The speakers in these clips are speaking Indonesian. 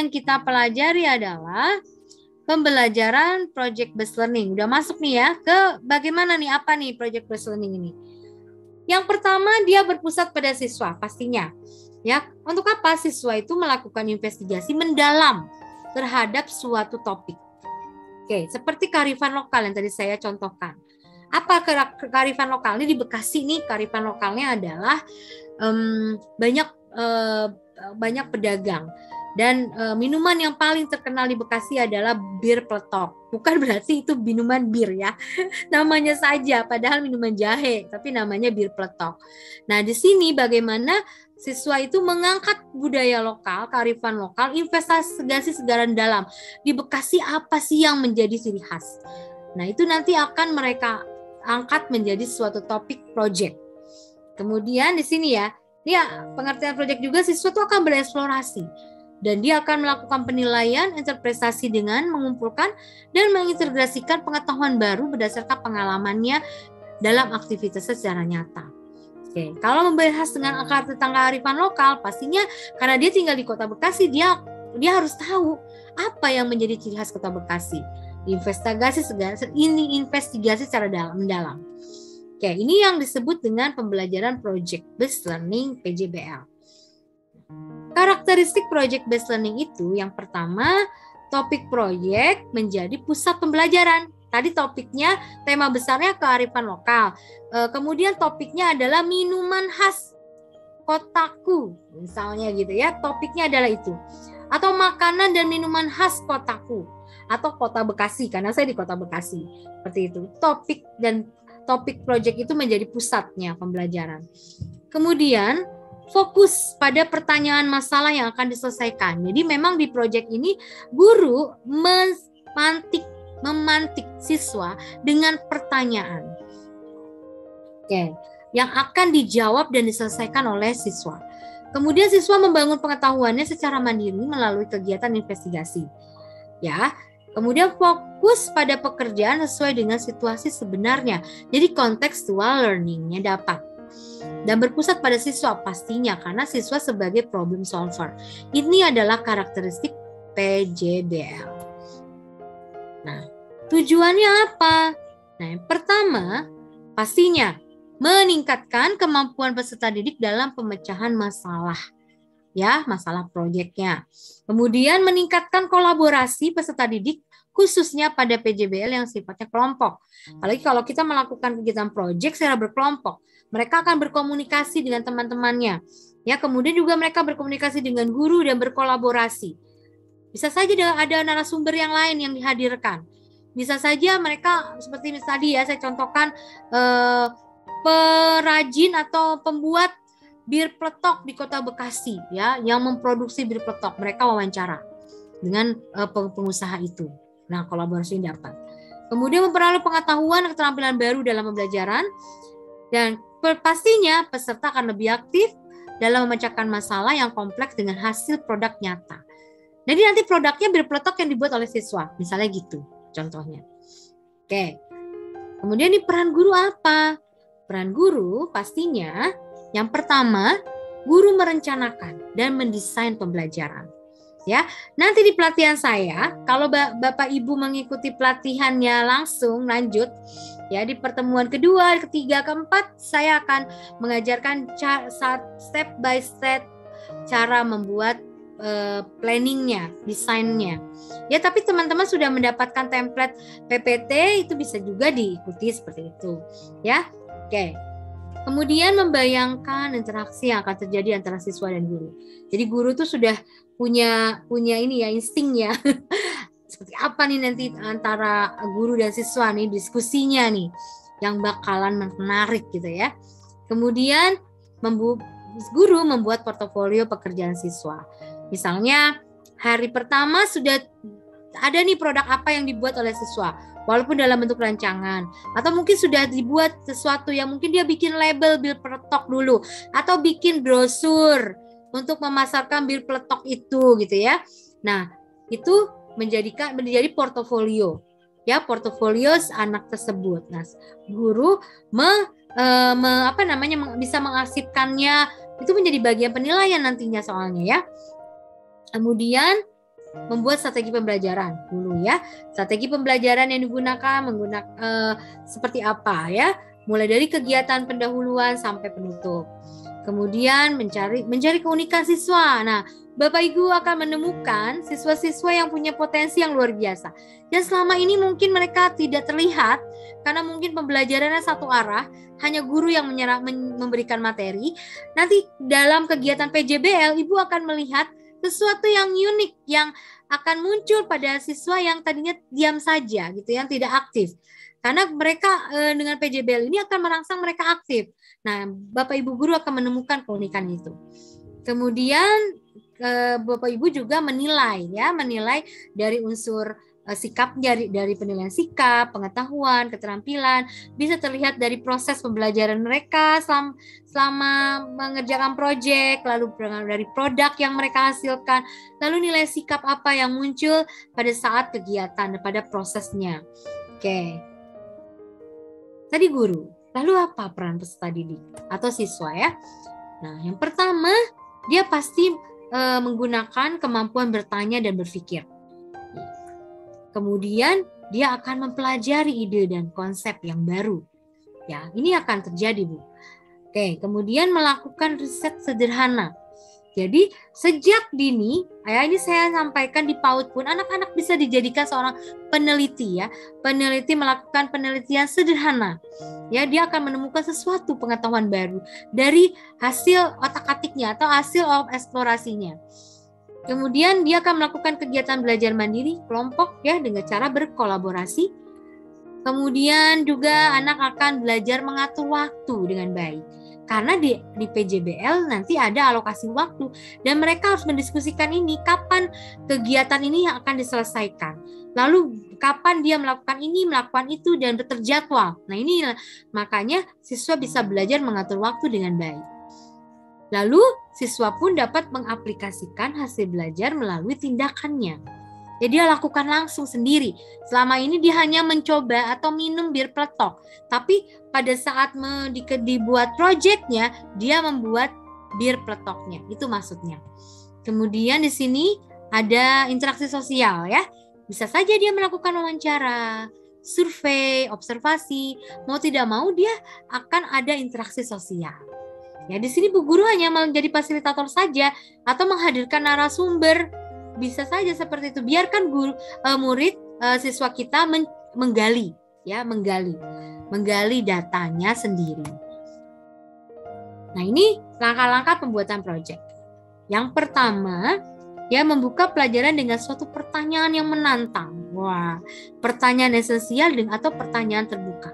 yang kita pelajari adalah pembelajaran project based learning. Udah masuk nih ya ke bagaimana nih, apa nih project based learning ini. Yang pertama, dia berpusat pada siswa pastinya. Ya, untuk apa siswa itu melakukan investigasi mendalam terhadap suatu topik. Oke, seperti kearifan lokal yang tadi saya contohkan. Apa kearifan lokal ini di Bekasi nih? Kearifan lokalnya adalah banyak pedagang, dan minuman yang paling terkenal di Bekasi adalah bir peletok. Bukan berarti itu minuman bir ya, namanya saja, padahal minuman jahe, tapi namanya bir peletok. Nah, di sini bagaimana siswa itu mengangkat budaya lokal, kearifan lokal, investigasi secara dalam. Di Bekasi apa sih yang menjadi ciri khas? Nah, itu nanti akan mereka angkat menjadi suatu topik project. Kemudian di sini ya, pengertian project juga siswa itu akan bereksplorasi. Dan dia akan melakukan penilaian, interpretasi dengan mengumpulkan dan mengintegrasikan pengetahuan baru berdasarkan pengalamannya dalam aktivitas secara nyata. Oke, kalau membahas dengan akar tentang kearifan lokal, pastinya karena dia tinggal di Kota Bekasi, dia harus tahu apa yang menjadi ciri khas Kota Bekasi. Investigasi secara mendalam. Oke, ini yang disebut dengan pembelajaran project based learning PJBL. Karakteristik project based learning itu yang pertama, topik proyek menjadi pusat pembelajaran. Tadi topiknya, tema besarnya kearifan lokal. Kemudian topiknya adalah minuman khas kotaku, misalnya gitu ya. Topiknya adalah itu. Atau makanan dan minuman khas kotaku atau Kota Bekasi, karena saya di Kota Bekasi. Seperti itu. Topik project itu menjadi pusatnya pembelajaran. Kemudian fokus pada pertanyaan masalah yang akan diselesaikan. Jadi memang di project ini guru memantik siswa dengan pertanyaan. Oke, yang akan dijawab dan diselesaikan oleh siswa. Kemudian siswa membangun pengetahuannya secara mandiri melalui kegiatan investigasi. Ya. Kemudian fokus pada pekerjaan sesuai dengan situasi sebenarnya. Jadi contextual learning-nya dapat. Dan berpusat pada siswa pastinya karena siswa sebagai problem solver. Ini adalah karakteristik PJBL. Nah, tujuannya apa? Nah, yang pertama pastinya meningkatkan kemampuan peserta didik dalam pemecahan masalah. Ya, masalah proyeknya. Kemudian meningkatkan kolaborasi peserta didik khususnya pada PJBL yang sifatnya kelompok. Apalagi kalau kita melakukan kegiatan proyek secara berkelompok, mereka akan berkomunikasi dengan teman-temannya. Ya, kemudian juga mereka berkomunikasi dengan guru dan berkolaborasi. Bisa saja ada narasumber yang lain yang dihadirkan. Bisa saja mereka seperti tadi ya saya contohkan perajin atau pembuat bir peletok di Kota Bekasi ya yang memproduksi bir peletok, mereka wawancara dengan pengusaha itu. Nah, kolaborasi dapat. Kemudian memperoleh pengetahuan dan keterampilan baru dalam pembelajaran dan pastinya peserta akan lebih aktif dalam memecahkan masalah yang kompleks dengan hasil produk nyata. Jadi nanti produknya bir peletok yang dibuat oleh siswa, misalnya gitu contohnya. Oke. Kemudian di peran guru apa? Peran guru pastinya yang pertama, guru merencanakan dan mendesain pembelajaran. Ya, nanti di pelatihan saya, kalau Bapak Ibu mengikuti pelatihannya langsung lanjut, ya di pertemuan kedua, ketiga, keempat, saya akan mengajarkan step by step cara membuat planningnya, desainnya. Ya, tapi teman-teman sudah mendapatkan template PPT, itu bisa juga diikuti seperti itu. Ya, oke. Kemudian membayangkan interaksi yang akan terjadi antara siswa dan guru. Jadi guru tuh sudah punya ini ya, insting ya. Seperti apa nih nanti antara guru dan siswa nih diskusinya nih yang bakalan menarik gitu ya. Kemudian guru membuat portofolio pekerjaan siswa. Misalnya hari pertama sudah ada nih produk apa yang dibuat oleh siswa. Walaupun dalam bentuk rancangan, atau mungkin sudah dibuat sesuatu yang mungkin dia bikin label bir peletok dulu, atau bikin brosur untuk memasarkan bir peletok itu gitu ya. Nah, itu menjadi portofolio, ya portofolio anak tersebut. Nah, guru bisa mengarsipkannya, itu menjadi bagian penilaian nantinya soalnya ya. Kemudian membuat strategi pembelajaran dulu ya. Strategi pembelajaran yang digunakan seperti apa ya? Mulai dari kegiatan pendahuluan sampai penutup. Kemudian mencari keunikan siswa. Nah, Bapak Ibu akan menemukan siswa-siswa yang punya potensi yang luar biasa. Dan selama ini mungkin mereka tidak terlihat karena mungkin pembelajarannya satu arah, hanya guru yang memberikan materi. Nanti dalam kegiatan PJBL, Ibu akan melihat sesuatu yang unik yang akan muncul pada siswa yang tadinya diam saja gitu, yang tidak aktif. Karena mereka dengan PJBL ini akan merangsang mereka aktif. Nah, Bapak Ibu guru akan menemukan keunikan itu. Kemudian Bapak Ibu juga menilai dari unsur sikapnya, dari penilaian sikap, pengetahuan, keterampilan, bisa terlihat dari proses pembelajaran mereka selama mengerjakan proyek, lalu dari produk yang mereka hasilkan, lalu nilai sikap apa yang muncul pada saat kegiatan, pada prosesnya. Oke. Tadi guru, lalu apa peran peserta didik atau siswa ya? Nah, yang pertama, dia pasti menggunakan kemampuan bertanya dan berpikir. Kemudian dia akan mempelajari ide dan konsep yang baru. Ya, ini akan terjadi, Bu. Oke, kemudian melakukan riset sederhana. Jadi sejak dini, ini saya sampaikan di PAUD pun anak-anak bisa dijadikan seorang peneliti ya. Peneliti melakukan penelitian sederhana. Ya, dia akan menemukan sesuatu pengetahuan baru dari hasil otak-atiknya atau hasil eksplorasinya. Kemudian dia akan melakukan kegiatan belajar mandiri kelompok ya dengan cara berkolaborasi. Kemudian juga anak akan belajar mengatur waktu dengan baik. Karena di PJBL nanti ada alokasi waktu dan mereka harus mendiskusikan ini kapan kegiatan ini yang akan diselesaikan. Lalu kapan dia melakukan ini, melakukan itu dan terjadwal. Nah, ini makanya siswa bisa belajar mengatur waktu dengan baik. Lalu siswa pun dapat mengaplikasikan hasil belajar melalui tindakannya. Jadi dia lakukan langsung sendiri. Selama ini dia hanya mencoba atau minum bir peletok. Tapi pada saat dibuat proyeknya, dia membuat bir peletoknya. Itu maksudnya. Kemudian di sini ada interaksi sosial ya. Bisa saja dia melakukan wawancara, survei, observasi. Mau tidak mau dia akan ada interaksi sosial. Ya, di sini Bu Guru hanya menjadi fasilitator saja atau menghadirkan narasumber. Bisa saja seperti itu. Biarkan murid siswa kita menggali datanya sendiri. Nah, ini langkah-langkah pembuatan proyek. Yang pertama, ya membuka pelajaran dengan suatu pertanyaan yang menantang. Wah, pertanyaan esensial atau pertanyaan terbuka.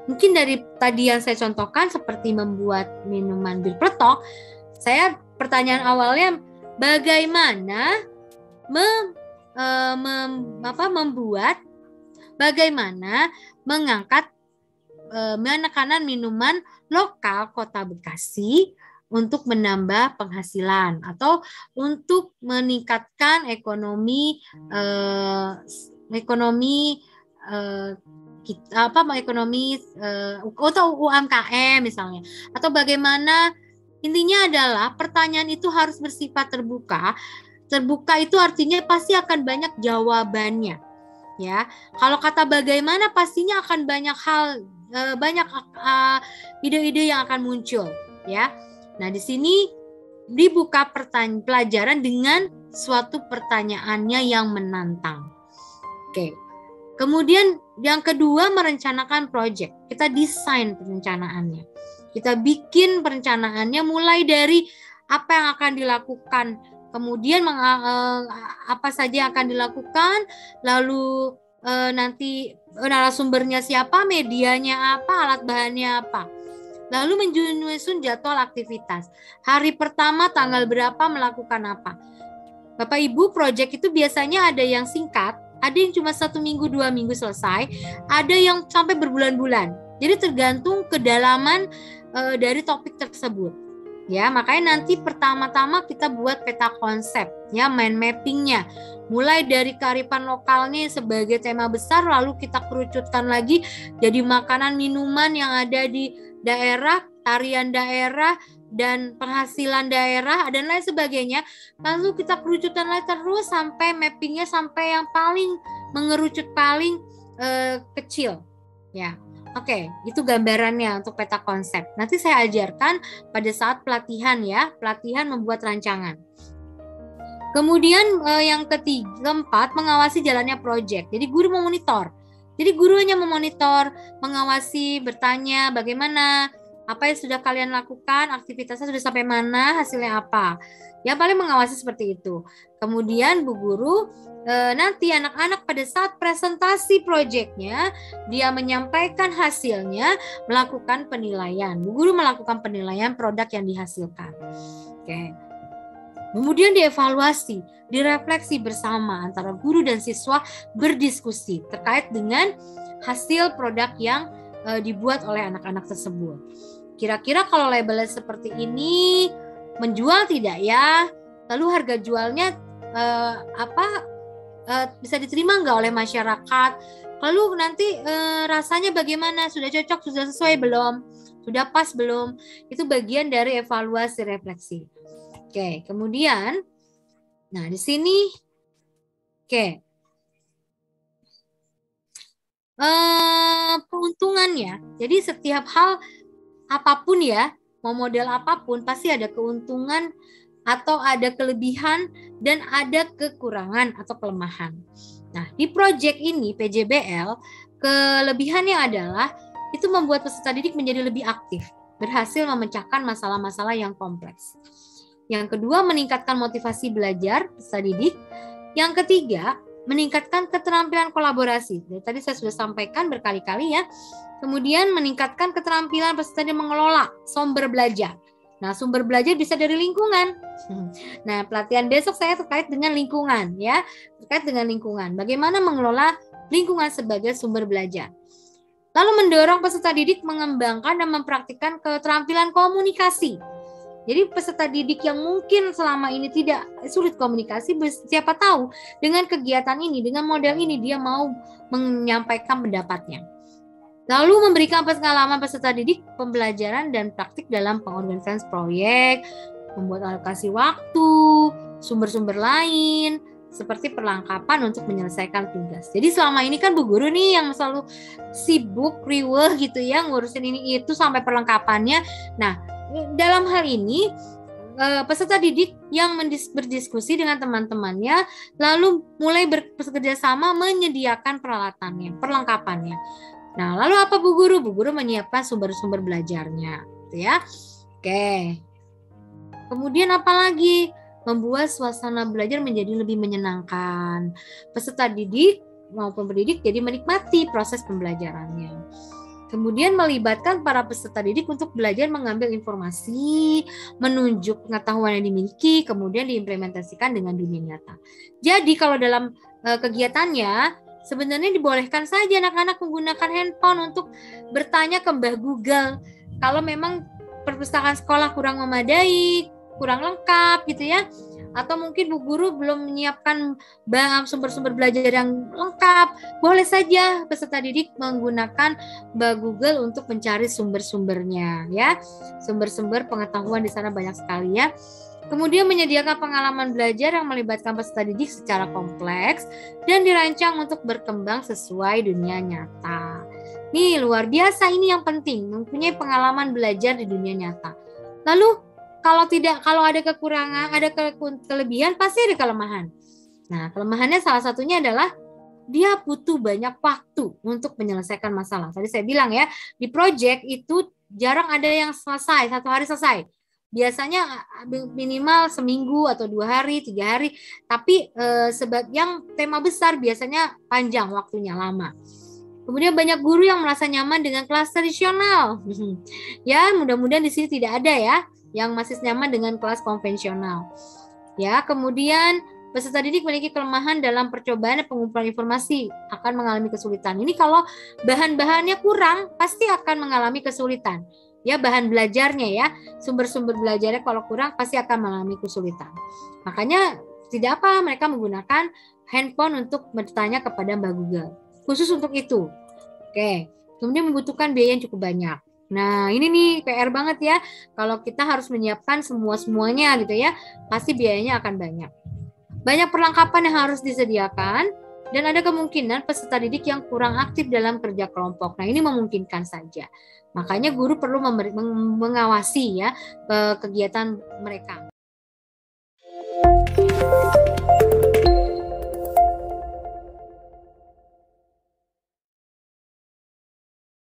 Mungkin dari tadi yang saya contohkan seperti membuat minuman bir peletok, pertanyaan awalnya bagaimana mengangkat penekanan minuman lokal Kota Bekasi untuk menambah penghasilan atau untuk meningkatkan ekonomi atau UMKM misalnya, atau bagaimana. Intinya adalah pertanyaan itu harus bersifat terbuka. Terbuka itu artinya pasti akan banyak jawabannya, ya. Kalau kata bagaimana pastinya akan banyak ide-ide yang akan muncul, ya. Nah, di sini dibuka pelajaran dengan suatu pertanyaannya yang menantang. Oke. Kemudian yang kedua, merencanakan proyek. Kita desain perencanaannya. Kita bikin perencanaannya mulai dari apa yang akan dilakukan. Kemudian apa saja yang akan dilakukan, lalu nanti narasumbernya siapa, medianya apa, alat bahannya apa. Lalu menyusun jadwal aktivitas. Hari pertama tanggal berapa melakukan apa. Bapak Ibu, proyek itu biasanya ada yang singkat, ada yang cuma 1 minggu, 2 minggu selesai, ada yang sampai berbulan-bulan. Jadi tergantung kedalaman dari topik tersebut. Ya, makanya nanti pertama-tama kita buat peta konsep, ya, mind mappingnya. Mulai dari kearifan lokalnya sebagai tema besar, lalu kita kerucutkan lagi jadi makanan minuman yang ada di daerah, tarian daerah, dan penghasilan daerah dan lain sebagainya. Lalu kita kerucutan lagi terus sampai mappingnya sampai yang paling mengerucut paling kecil ya. Oke, itu gambarannya untuk peta konsep. Nanti saya ajarkan pada saat pelatihan ya, pelatihan membuat rancangan. Kemudian yang keempat, mengawasi jalannya proyek. Jadi guru memonitor. Jadi guru hanya memonitor, mengawasi, bertanya bagaimana, apa yang sudah kalian lakukan, aktivitasnya sudah sampai mana, hasilnya apa. Ya paling mengawasi seperti itu. Kemudian Bu Guru nanti anak-anak pada saat presentasi proyeknya, dia menyampaikan hasilnya, melakukan penilaian. Bu Guru melakukan penilaian produk yang dihasilkan. Oke. Kemudian dievaluasi, direfleksi bersama antara guru dan siswa berdiskusi terkait dengan hasil produk yang dibuat oleh anak-anak tersebut. Kira-kira kalau labelnya seperti ini menjual tidak ya? Lalu harga jualnya bisa diterima nggak oleh masyarakat? Lalu nanti rasanya bagaimana? Sudah cocok, sudah sesuai belum? Sudah pas belum? Itu bagian dari evaluasi refleksi. Oke, kemudian, nah di sini, oke, keuntungannya. Jadi setiap hal apapun ya, mau model apapun, pasti ada keuntungan atau ada kelebihan dan ada kekurangan atau kelemahan. Nah, di proyek ini PJBL, kelebihannya adalah itu membuat peserta didik menjadi lebih aktif, berhasil memecahkan masalah-masalah yang kompleks. Yang kedua, meningkatkan motivasi belajar peserta didik. Yang ketiga, meningkatkan keterampilan kolaborasi. Jadi, tadi saya sudah sampaikan berkali-kali ya. Kemudian meningkatkan keterampilan peserta didik mengelola sumber belajar. Nah, sumber belajar bisa dari lingkungan. Nah, pelatihan besok saya terkait dengan lingkungan ya, terkait dengan lingkungan. Bagaimana mengelola lingkungan sebagai sumber belajar. Lalu mendorong peserta didik mengembangkan dan mempraktikkan keterampilan komunikasi. Jadi peserta didik yang mungkin selama ini tidak sulit komunikasi, siapa tahu dengan kegiatan ini, dengan model ini dia mau menyampaikan pendapatnya. Lalu memberikan pengalaman peserta didik pembelajaran dan praktik dalam pengorganisasian proyek, membuat alokasi waktu, sumber-sumber lain, seperti perlengkapan untuk menyelesaikan tugas. Jadi selama ini kan Bu Guru nih yang selalu sibuk, riweh gitu ya, ngurusin ini itu sampai perlengkapannya. Nah, dalam hal ini peserta didik yang berdiskusi dengan teman-temannya lalu mulai bekerja sama menyediakan peralatannya, perlengkapannya. Nah, lalu apa Bu Guru? Bu Guru menyiapkan sumber-sumber belajarnya, gitu ya. Oke. Kemudian apa lagi? Membuat suasana belajar menjadi lebih menyenangkan. Peserta didik maupun pendidik jadi menikmati proses pembelajarannya. Kemudian melibatkan para peserta didik untuk belajar mengambil informasi, menunjuk pengetahuan yang dimiliki, kemudian diimplementasikan dengan dunia nyata. Jadi kalau dalam kegiatannya, sebenarnya dibolehkan saja anak-anak menggunakan handphone untuk bertanya ke Mbah Google. Kalau memang perpustakaan sekolah kurang memadai, kurang lengkap gitu ya, atau mungkin Bu Guru belum menyiapkan sumber-sumber belajar yang lengkap, boleh saja peserta didik menggunakan Mbak Google untuk mencari sumber-sumbernya ya. Sumber-sumber pengetahuan di sana banyak sekali ya. Kemudian menyediakan pengalaman belajar yang melibatkan peserta didik secara kompleks dan dirancang untuk berkembang sesuai dunia nyata. Nih luar biasa, ini yang penting, mempunyai pengalaman belajar di dunia nyata. Lalu kalau ada kekurangan, ada kelebihan, pasti ada kelemahan. Nah, kelemahannya salah satunya adalah dia butuh banyak waktu untuk menyelesaikan masalah. Tadi saya bilang ya, di project itu jarang ada yang selesai, satu hari selesai. Biasanya minimal seminggu atau 2 hari, 3 hari. Tapi yang tema besar biasanya panjang waktunya, lama. Kemudian banyak guru yang merasa nyaman dengan kelas tradisional. Ya, mudah-mudahan di sini tidak ada ya yang masih nyaman dengan kelas konvensional. Ya, kemudian peserta didik memiliki kelemahan dalam percobaan dan pengumpulan informasi, akan mengalami kesulitan. Ini kalau bahan-bahannya kurang, pasti akan mengalami kesulitan. Ya, bahan belajarnya ya, sumber-sumber belajarnya kalau kurang pasti akan mengalami kesulitan. Makanya tidak apa mereka menggunakan handphone untuk bertanya kepada Mbak Google. Khusus untuk itu. Oke. Kemudian membutuhkan biaya yang cukup banyak. Nah, ini nih PR banget ya. Kalau kita harus menyiapkan semuanya gitu ya, pasti biayanya akan banyak. Banyak perlengkapan yang harus disediakan dan ada kemungkinan peserta didik yang kurang aktif dalam kerja kelompok. Nah, ini memungkinkan saja. Makanya guru perlu mengawasi ya kegiatan mereka.